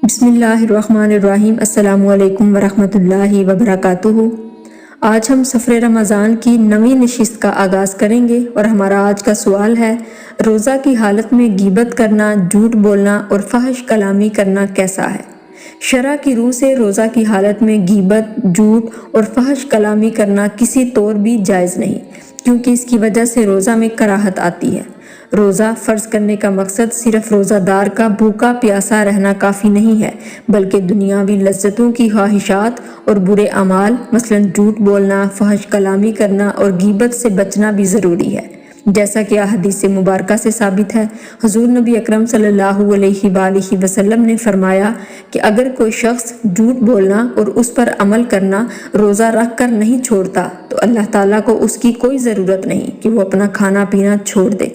بسم اللہ الرحمن الرحیم۔ السلام علیکم ورحمۃ اللہ وبرکاتہ۔ آج ہم سفر رمضان کی 9ویں نشست کا آغاز کریں گے اور ہمارا آج کا سوال ہے، روزہ کی حالت میں غیبت کرنا، جھوٹ بولنا اور فحش کلامی کرنا کیسا ہے؟ شرع کی روح سے روزہ کی حالت میں غیبت، جھوٹ اور فحش کلامی کرنا کسی طور بھی جائز نہیں، کیونکہ اس کی وجہ سے روزہ میں کراہت آتی ہے۔ روزہ فرض کرنے کا مقصد صرف روزہ دار کا بھوکا پیاسا رہنا کافی نہیں ہے، بلکہ دنیاوی لذتوں کی خواہشات اور برے اعمال مثلا جھوٹ بولنا، فحش کلامی کرنا اور غیبت سے بچنا بھی ضروری ہے۔ جیسا کہ احادیث مبارکہ سے ثابت ہے، حضور نبی اکرم صلی اللہ علیہ وآلہ وسلم نے فرمایا کہ اگر کوئی شخص جھوٹ بولنا اور اس پر عمل کرنا روزہ رکھ کر نہیں چھوڑتا تو اللہ تعالیٰ کو اس کی کوئی ضرورت نہیں کہ وہ اپنا کھانا پینا چھوڑ دے۔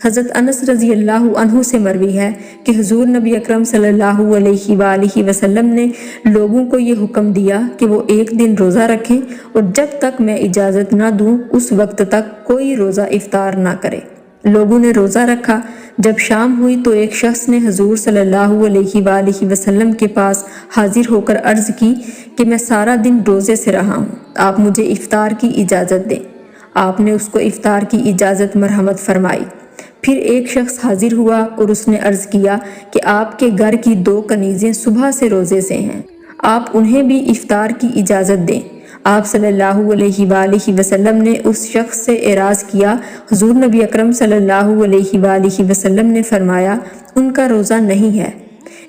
حضرت انس رضی اللہ عنہ سے مروی ہے کہ حضور نبی اکرم صلی اللہ علیہ وآلہ وسلم نے لوگوں کو یہ حکم دیا کہ وہ ایک دن روزہ رکھیں اور جب تک میں اجازت نہ دوں اس وقت تک کوئی روزہ افطار نہ کرے۔ لوگوں نے روزہ رکھا۔ جب شام ہوئی تو ایک شخص نے حضور صلی اللہ علیہ وآلہ وسلم کے پاس حاضر ہو کر عرض کی کہ میں سارا دن روزے سے رہا ہوں، آپ مجھے افطار کی اجازت دیں۔ آپ نے اس کو افطار کی اجازت مرحمت فرمائی۔ پھر ایک شخص حاضر ہوا اور اس نے عرض کیا کہ آپ کے گھر کی 2 کنیزیں صبح سے روزے سے ہیں، آپ انہیں بھی افطار کی اجازت دیں۔ آپ صلی اللہ علیہ وآلہ وسلم نے اس شخص سے اعراض کیا۔ حضور نبی اکرم صلی اللہ علیہ وآلہ وسلم نے فرمایا، ان کا روزہ نہیں ہے۔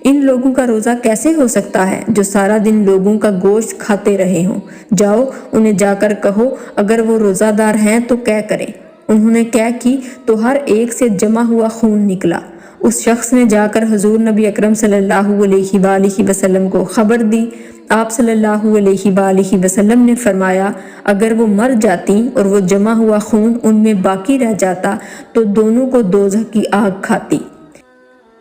ان لوگوں کا روزہ کیسے ہو سکتا ہے جو سارا دن لوگوں کا گوشت کھاتے رہے ہوں؟ جاؤ انہیں جا کر کہو اگر وہ روزہ دار ہیں تو قے کریں۔ انہوں نے قے کی تو ہر ایک سے جمع ہوا خون نکلا۔ اس شخص نے جا کر حضور نبی اکرم صلی اللہ علیہ وآلہ وسلم کو خبر دی۔ آپ صلی اللہ علیہ وآلہ وسلم نے فرمایا، اگر وہ مر جاتی اور وہ جمع ہوا خون ان میں باقی رہ جاتا تو دونوں کو دوزخ کی آگ کھاتی۔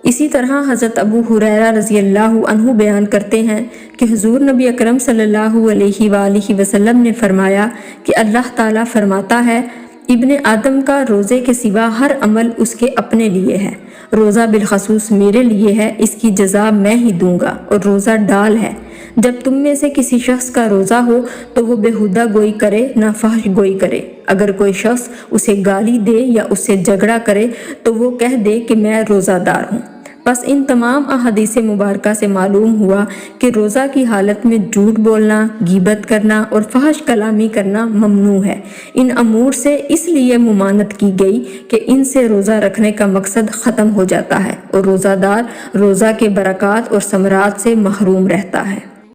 اسی طرح حضرت ابو ہریرہ رضی اللہ عنہ بیان کرتے ہیں کہ حضور نبی اکرم صلی اللہ علیہ وآلہ وسلم نے فرمایا کہ اللہ تعالیٰ فرماتا ہے، ابن آدم کا روزے کے سوا ہر عمل اس کے اپنے لیے ہے، روزہ بالخصوص میرے لیے ہے، اس کی جزا میں ہی دوں گا، اور روزہ ڈال ہے۔ جب تم میں سے کسی شخص کا روزہ ہو تو وہ بےہودہ گوئی کرے نہ فحش گوئی کرے۔ اگر کوئی شخص اسے گالی دے یا اس سے جھگڑا کرے تو وہ کہہ دے کہ میں روزہ دار ہوں۔ بس ان تمام احادیث مبارکہ سے معلوم ہوا کہ روزہ کی حالت میں جھوٹ بولنا، غیبت کرنا اور فحش کلامی کرنا ممنوع ہے۔ ان امور سے اس لیے ممانعت کی گئی کہ ان سے روزہ رکھنے کا مقصد ختم ہو جاتا ہے اور روزہ دار روزہ کے برکات اور ثمرات سے محروم رہتا ہے۔